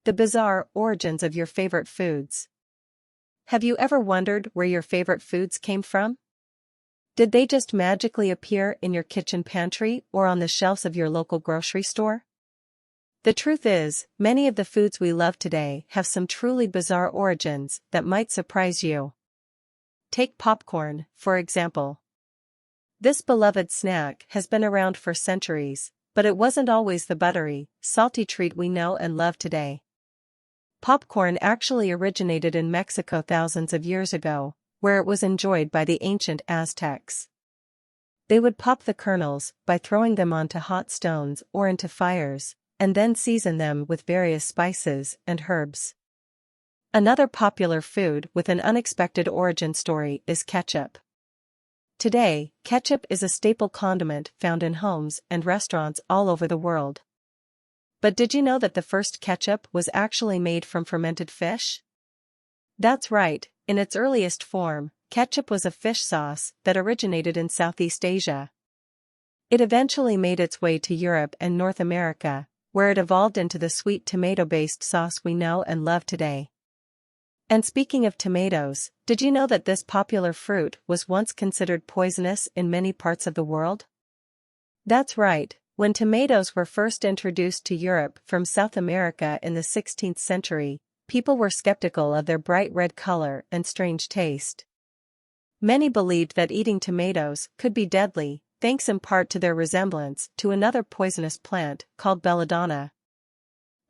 The bizarre origins of your favorite foods. Have you ever wondered where your favorite foods came from? Did they just magically appear in your kitchen pantry or on the shelves of your local grocery store? The truth is, many of the foods we love today have some truly bizarre origins that might surprise you. Take popcorn, for example. This beloved snack has been around for centuries, but it wasn't always the buttery, salty treat we know and love today. Popcorn actually originated in Mexico thousands of years ago, where it was enjoyed by the ancient Aztecs. They would pop the kernels by throwing them onto hot stones or into fires, and then season them with various spices and herbs. Another popular food with an unexpected origin story is ketchup. Today, ketchup is a staple condiment found in homes and restaurants all over the world. But did you know that the first ketchup was actually made from fermented fish? That's right, in its earliest form, ketchup was a fish sauce that originated in Southeast Asia. It eventually made its way to Europe and North America, where it evolved into the sweet tomato-based sauce we know and love today. And speaking of tomatoes, did you know that this popular fruit was once considered poisonous in many parts of the world? That's right. When tomatoes were first introduced to Europe from South America in the 16th century, people were skeptical of their bright red color and strange taste. Many believed that eating tomatoes could be deadly, thanks in part to their resemblance to another poisonous plant called belladonna.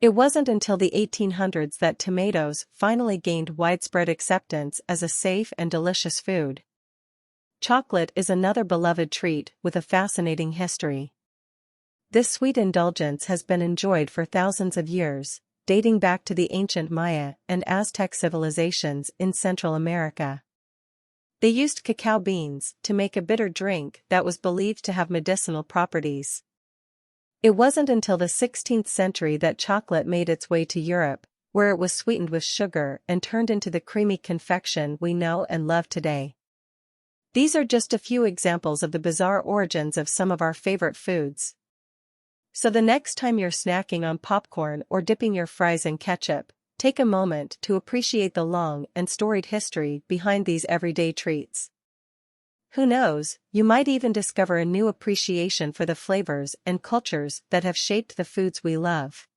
It wasn't until the 1800s that tomatoes finally gained widespread acceptance as a safe and delicious food. Chocolate is another beloved treat with a fascinating history. This sweet indulgence has been enjoyed for thousands of years, dating back to the ancient Maya and Aztec civilizations in Central America. They used cacao beans to make a bitter drink that was believed to have medicinal properties. It wasn't until the 16th century that chocolate made its way to Europe, where it was sweetened with sugar and turned into the creamy confection we know and love today. These are just a few examples of the bizarre origins of some of our favorite foods. So the next time you're snacking on popcorn or dipping your fries in ketchup, take a moment to appreciate the long and storied history behind these everyday treats. Who knows, you might even discover a new appreciation for the flavors and cultures that have shaped the foods we love.